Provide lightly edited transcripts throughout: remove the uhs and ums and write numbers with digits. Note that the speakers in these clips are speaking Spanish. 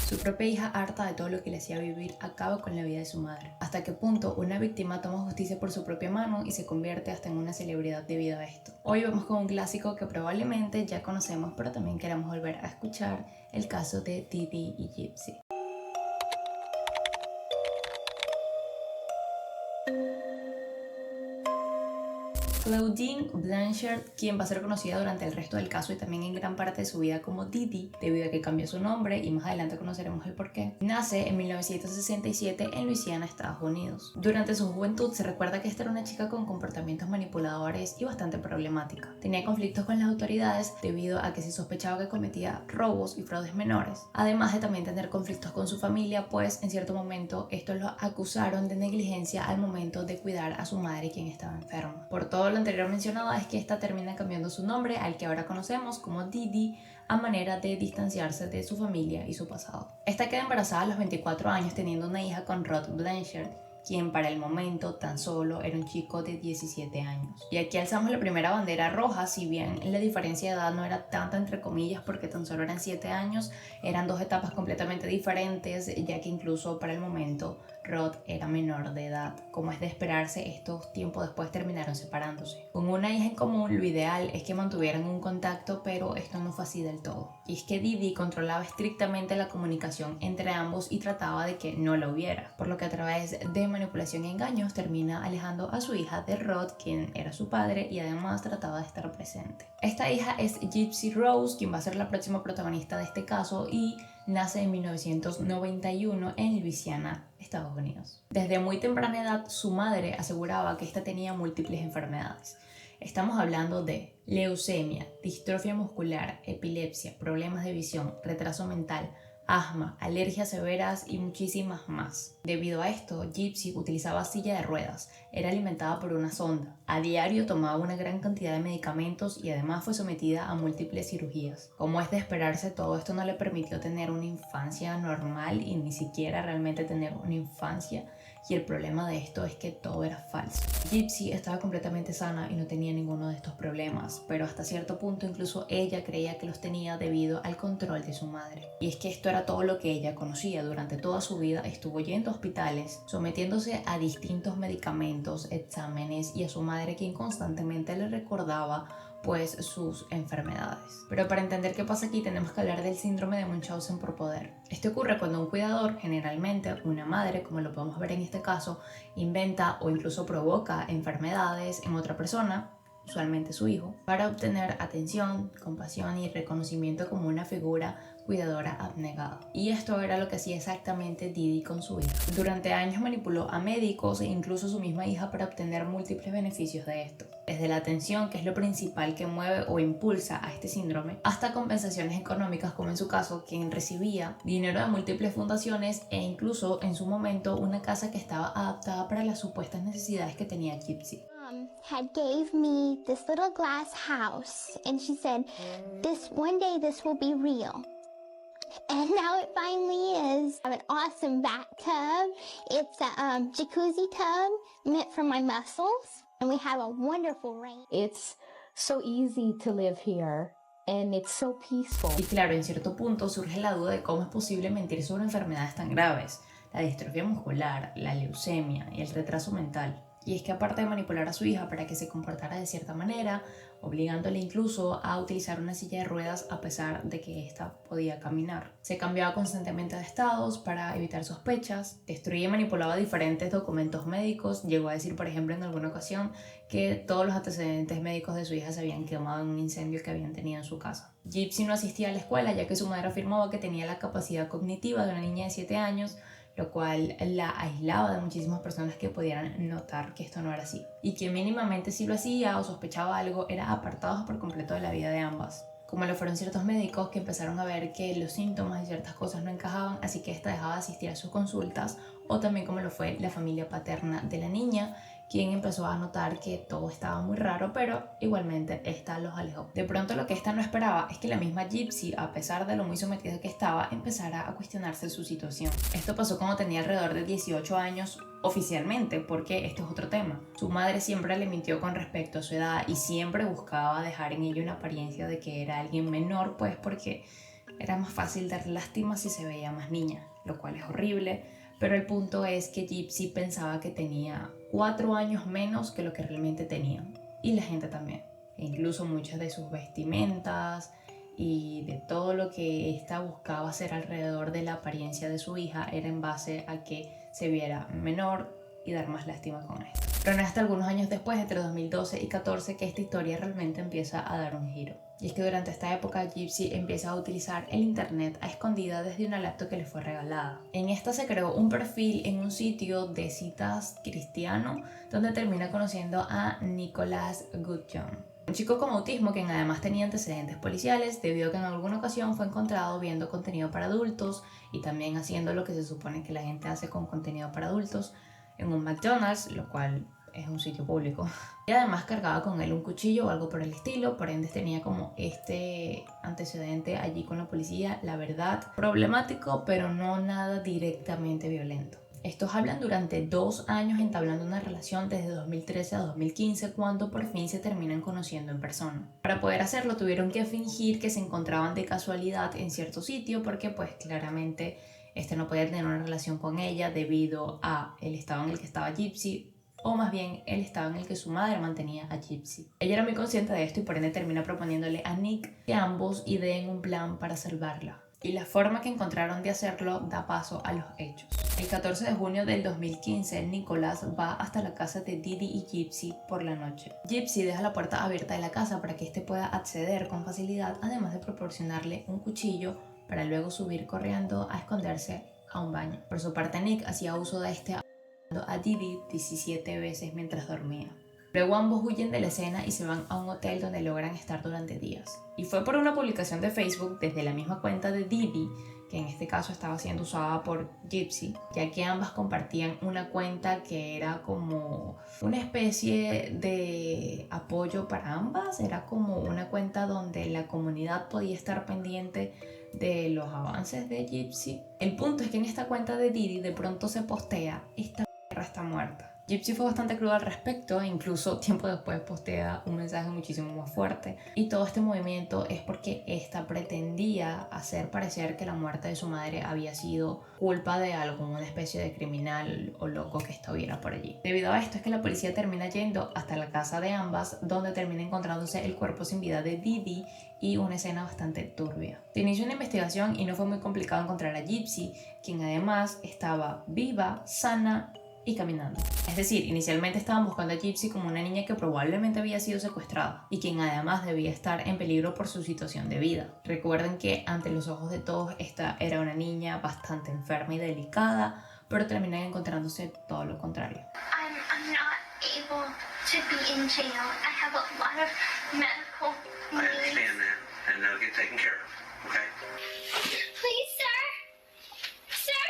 Su propia hija, harta de todo lo que le hacía vivir, acaba con la vida de su madre. ¿Hasta qué punto una víctima toma justicia por su propia mano y se convierte hasta en una celebridad debido a esto? Hoy vamos con un clásico que probablemente ya conocemos, pero también queremos volver a escuchar, el caso de Didi y Gypsy. Claudine Blanchard, quien va a ser conocida durante el resto del caso y también en gran parte de su vida como Didi, debido a que cambió su nombre y más adelante conoceremos el porqué, nace en 1967 en Luisiana, Estados Unidos. Durante su juventud se recuerda que esta era una chica con comportamientos manipuladores y bastante problemática. Tenía conflictos con las autoridades debido a que se sospechaba que cometía robos y fraudes menores, además de también tener conflictos con su familia, pues en cierto momento estos lo acusaron de negligencia al momento de cuidar a su madre, quien estaba enferma. Por todo lo anterior mencionado es que esta termina cambiando su nombre al que ahora conocemos como Didi, a manera de distanciarse de su familia y su pasado. Esta queda embarazada a los 24 años teniendo una hija con Rod Blanchard, quien para el momento tan solo era un chico de 17 años. Y aquí alzamos la primera bandera roja, si bien la diferencia de edad no era tanta entre comillas porque tan solo eran 7 años, eran dos etapas completamente diferentes, ya que incluso para el momento Rod era menor de edad. Como es de esperarse, estos tiempos después terminaron separándose. Con una hija en común, lo ideal es que mantuvieran un contacto, pero esto no fue así del todo. Y es que Didi controlaba estrictamente la comunicación entre ambos y trataba de que no la hubiera, por lo que a través de manipulación y engaños termina alejando a su hija de Rod, quien era su padre, y además trataba de estar presente. Esta hija es Gypsy Rose, quien va a ser la próxima protagonista de este caso y nace en 1991 en Luisiana, Estados Unidos. Desde muy temprana edad, su madre aseguraba que esta tenía múltiples enfermedades. Estamos hablando de leucemia, distrofia muscular, epilepsia, problemas de visión, retraso mental, asma, alergias severas y muchísimas más. Debido a esto, Gypsy utilizaba silla de ruedas, era alimentada por una sonda, a diario tomaba una gran cantidad de medicamentos y además fue sometida a múltiples cirugías. Como es de esperarse, todo esto no le permitió tener una infancia normal y ni siquiera realmente tener una infancia, y el problema de esto es que todo era falso. Gypsy estaba completamente sana y no tenía ninguno de estos problemas, pero hasta cierto punto incluso ella creía que los tenía debido al control de su madre. Y es que esto era todo lo que ella conocía. Durante toda su vida estuvo yendo a hospitales, sometiéndose a distintos medicamentos, exámenes, y a su madre, quien constantemente le recordaba pues sus enfermedades. Pero para entender qué pasa aquí tenemos que hablar del síndrome de Munchausen por poder. Esto ocurre cuando un cuidador, generalmente una madre, como lo podemos ver en este caso, inventa o incluso provoca enfermedades en otra persona, usualmente su hijo, para obtener atención, compasión y reconocimiento como una figura cuidadora abnegada. Y esto era lo que hacía exactamente Didi con su hija. Durante años manipuló a médicos e incluso su misma hija para obtener múltiples beneficios de esto. Desde la atención, que es lo principal que mueve o impulsa a este síndrome, hasta compensaciones económicas, como en su caso, quien recibía dinero de múltiples fundaciones e incluso en su momento una casa que estaba adaptada para las supuestas necesidades que tenía Gypsy. Had gave me this little glass house and she said, one day this will be real. And now it finally is. I have an awesome bathtub. It's a jacuzzi tub meant for my muscles. And we have a wonderful rain. It's so easy to live here. And it's so peaceful. Y claro, en cierto punto surge la duda de cómo es posible mentir sobre enfermedades tan graves, la distrofia muscular, la leucemia y el retraso mental. Y es que aparte de manipular a su hija para que se comportara de cierta manera, obligándole incluso a utilizar una silla de ruedas a pesar de que ésta podía caminar. Se cambiaba constantemente de estados para evitar sospechas, destruía y manipulaba diferentes documentos médicos, llegó a decir por ejemplo en alguna ocasión que todos los antecedentes médicos de su hija se habían quemado en un incendio que habían tenido en su casa. Gypsy no asistía a la escuela ya que su madre afirmaba que tenía la capacidad cognitiva de una niña de 7 años, lo cual la aislaba de muchísimas personas que pudieran notar que esto no era así. Y quien mínimamente sí lo hacía o sospechaba algo era apartado por completo de la vida de ambas. Como lo fueron ciertos médicos que empezaron a ver que los síntomas y ciertas cosas no encajaban, así que esta dejaba de asistir a sus consultas, o también como lo fue la familia paterna de la niña, quien empezó a notar que todo estaba muy raro, pero igualmente esta los alejó. De pronto lo que esta no esperaba es que la misma Gypsy, a pesar de lo muy sometida que estaba, empezara a cuestionarse su situación. Esto pasó cuando tenía alrededor de 18 años oficialmente, porque este es otro tema. Su madre siempre le mintió con respecto a su edad y siempre buscaba dejar en ella una apariencia de que era alguien menor, pues porque Era más fácil dar lástima si se veía más niña, lo cual es horrible, pero el punto es que Gypsy pensaba que tenía 4 años menos que lo que realmente tenía, y la gente también. E incluso muchas de sus vestimentas y de todo lo que ésta buscaba hacer alrededor de la apariencia de su hija era en base a que se viera menor y dar más lástima con esto. Pero no es hasta algunos años después, entre 2012 y 2014, que esta historia realmente empieza a dar un giro. Y es que durante esta época Gypsy empieza a utilizar el internet a escondida desde una laptop que le fue regalada. En esta se creó un perfil en un sitio de citas cristiano donde termina conociendo a Nicholas Goodjohn, un chico con autismo quien además tenía antecedentes policiales debido a que en alguna ocasión fue encontrado viendo contenido para adultos y también haciendo lo que se supone que la gente hace con contenido para adultos en un McDonald's, lo cual es un sitio público. Y además cargaba con él un cuchillo o algo por el estilo, por ende tenía como este antecedente allí con la policía, la verdad, problemático, pero no nada directamente violento. Estos hablan durante 2 años entablando una relación desde 2013 a 2015 cuando por fin se terminan conociendo en persona. Para poder hacerlo tuvieron que fingir que se encontraban de casualidad en cierto sitio porque pues claramente este no podía tener una relación con ella debido a el estado en el que estaba Gypsy, o más bien el estado en el que su madre mantenía a Gypsy. Ella era muy consciente de esto y por ende termina proponiéndole a Nick que ambos ideen un plan para salvarla. Y la forma que encontraron de hacerlo da paso a los hechos. El 14 de junio del 2015, Nicholas va hasta la casa de Didi y Gypsy por la noche. Gypsy deja la puerta abierta de la casa para que éste pueda acceder con facilidad, además de proporcionarle un cuchillo para luego subir corriendo a esconderse a un baño. Por su parte, Nick hacía uso de este a Didi 17 veces mientras dormía. Luego ambos huyen de la escena y se van a un hotel donde logran estar durante días. Y fue por una publicación de Facebook desde la misma cuenta de Didi, que en este caso estaba siendo usada por Gypsy, ya que ambas compartían una cuenta que era como una especie de apoyo para ambas. Era como una cuenta donde la comunidad podía estar pendiente de los avances de Gypsy. El punto es que en esta cuenta de Didi de pronto se postea: esta perra está muerta. Gypsy fue bastante cruda al respecto e incluso tiempo después postea un mensaje muchísimo más fuerte. Y todo este movimiento es porque esta pretendía hacer parecer que la muerte de su madre había sido culpa de alguna especie de criminal o loco que estuviera por allí. Debido a esto es que la policía termina yendo hasta la casa de ambas, donde termina encontrándose el cuerpo sin vida de Didi y una escena bastante turbia. Se inició una investigación y no fue muy complicado encontrar a Gypsy, quien además estaba viva, sana y caminando. Es decir, inicialmente estaban buscando a Gypsy como una niña que probablemente había sido secuestrada y quien además debía estar en peligro por su situación de vida. Recuerden que ante los ojos de todos esta era una niña bastante enferma y delicada, pero terminan encontrándose todo lo contrario. I'm not able to be in jail. I have a lot of medical needs. I understand that, and they'll get taken care of, okay? Please, sir. Sir.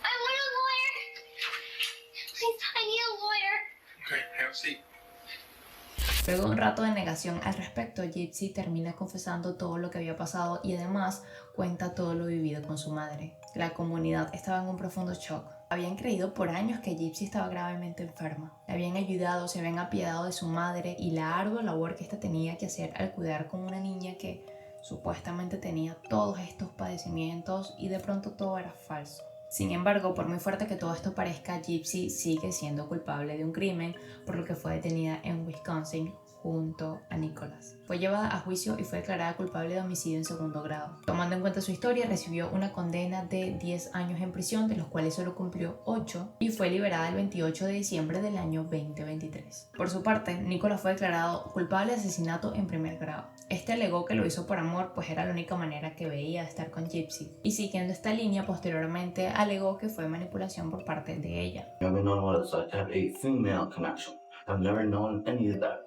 I want a lawyer. Please, I need a lawyer. Okay, have a seat. Luego de un rato de negación al respecto, Gypsy termina confesando todo lo que había pasado y además cuenta todo lo vivido con su madre. La comunidad estaba en un profundo shock. Habían creído por años que Gypsy estaba gravemente enferma. Le habían ayudado, se habían apiadado de su madre y la ardua labor que ésta tenía que hacer al cuidar con una niña que supuestamente tenía todos estos padecimientos y de pronto todo era falso. Sin embargo, por muy fuerte que todo esto parezca, Gypsy sigue siendo culpable de un crimen, por lo que fue detenida en Wisconsin junto a Nicholas. Fue llevada a juicio y fue declarada culpable de homicidio en 2º grado. Tomando en cuenta su historia, recibió una condena de 10 años en prisión, de los cuales solo cumplió 8, y fue liberada el 28 de diciembre del año 2023. Por su parte, Nicholas fue declarado culpable de asesinato en 1er grado. Este alegó que lo hizo por amor, pues era la única manera que veía de estar con Gypsy. Y siguiendo esta línea, posteriormente alegó que fue manipulación por parte de ella. I've never known what it's like to have a female connection. I've never known any of that.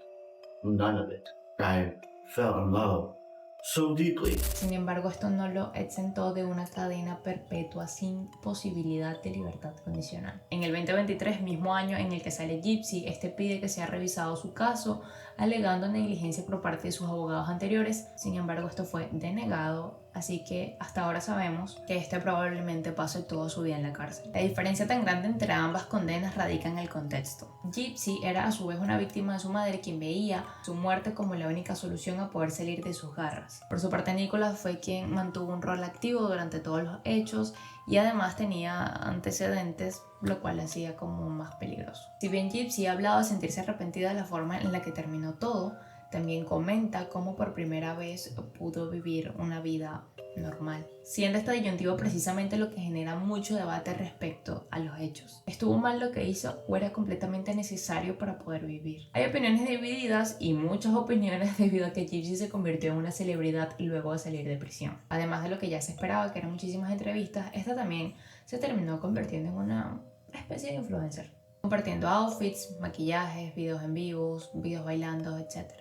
None of it. I fell in love so deeply. Sin embargo, esto no lo exentó de una cadena perpetua sin posibilidad de libertad condicional. En el 2023, mismo año en el que sale Gypsy, este pide que sea revisado su caso, alegando negligencia por parte de sus abogados anteriores. Sin embargo, esto fue denegado así que hasta ahora sabemos que este probablemente pase toda su vida en la cárcel. La diferencia tan grande entre ambas condenas radica en el contexto. Gypsy era a su vez una víctima de su madre, quien veía su muerte como la única solución a poder salir de sus garras. Por su parte, Nicholas fue quien mantuvo un rol activo durante todos los hechos y además tenía antecedentes, lo cual le hacía como más peligroso. Si bien Gypsy ha hablado de sentirse arrepentida de la forma en la que terminó todo, también comenta cómo por primera vez pudo vivir una vida normal, siendo esta disyuntiva precisamente lo que genera mucho debate respecto a los hechos. ¿Estuvo mal lo que hizo o era completamente necesario para poder vivir? Hay opiniones divididas y muchas opiniones debido a que Gypsy se convirtió en una celebridad luego de salir de prisión. Además de lo que ya se esperaba, que eran muchísimas entrevistas, esta también se terminó convirtiendo en una especie de influencer, compartiendo outfits, maquillajes, videos en vivos, videos bailando, etc.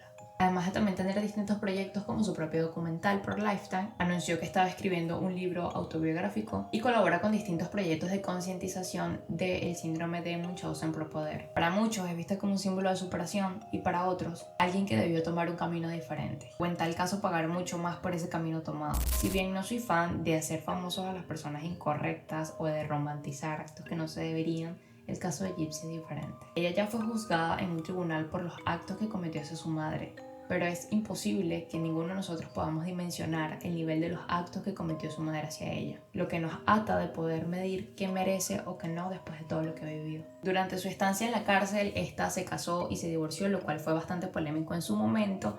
Además de también tener distintos proyectos como su propio documental por Lifetime, anunció que estaba escribiendo un libro autobiográfico y colabora con distintos proyectos de concientización del síndrome de Munchausen por poder. Para muchos es vista como un símbolo de superación y para otros, alguien que debió tomar un camino diferente, o en tal caso pagar mucho más por ese camino tomado. Si bien no soy fan de hacer famosos a las personas incorrectas o de romantizar actos que no se deberían, el caso de Gypsy es diferente. Ella ya fue juzgada en un tribunal por los actos que cometió hacia su madre, pero es imposible que ninguno de nosotros podamos dimensionar el nivel de los actos que cometió su madre hacia ella, lo que nos ata de poder medir qué merece o qué no después de todo lo que ha vivido. Durante su estancia en la cárcel, esta se casó y se divorció, lo cual fue bastante polémico en su momento,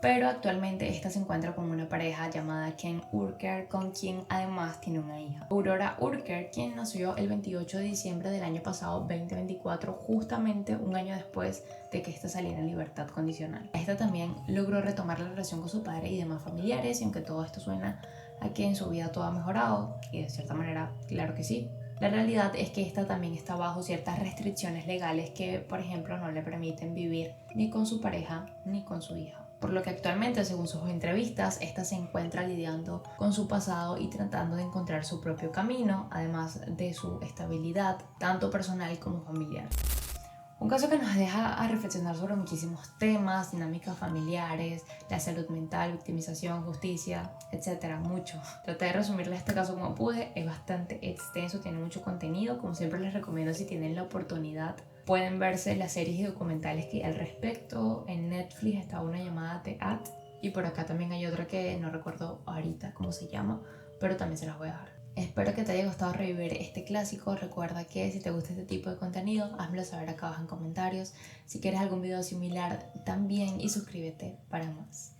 pero actualmente esta se encuentra con una pareja llamada Ken Urker, con quien además tiene una hija. Aurora Urker, quien nació el 28 de diciembre del año pasado, 2024, justamente un año después de que esta saliera en libertad condicional. Esta también logró retomar la relación con su padre y demás familiares, y aunque todo esto suena a que en su vida todo ha mejorado, y de cierta manera, claro que sí, la realidad es que esta también está bajo ciertas restricciones legales que, por ejemplo, no le permiten vivir ni con su pareja ni con su hija. Por lo que actualmente, según sus entrevistas, esta se encuentra lidiando con su pasado y tratando de encontrar su propio camino, además de su estabilidad, tanto personal como familiar. Un caso que nos deja a reflexionar sobre muchísimos temas, dinámicas familiares, la salud mental, victimización, justicia, etcétera, mucho. Traté de resumirles este caso como pude, es bastante extenso, tiene mucho contenido, como siempre les recomiendo si tienen la oportunidad. Pueden verse las series y documentales que hay al respecto. En Netflix está una llamada The At y por acá también hay otra que no recuerdo ahorita cómo se llama, pero también se las voy a dejar. Espero que te haya gustado revivir este clásico. Recuerda que si te gusta este tipo de contenido, házmelo saber acá abajo en comentarios. Si quieres algún video similar también y suscríbete para más.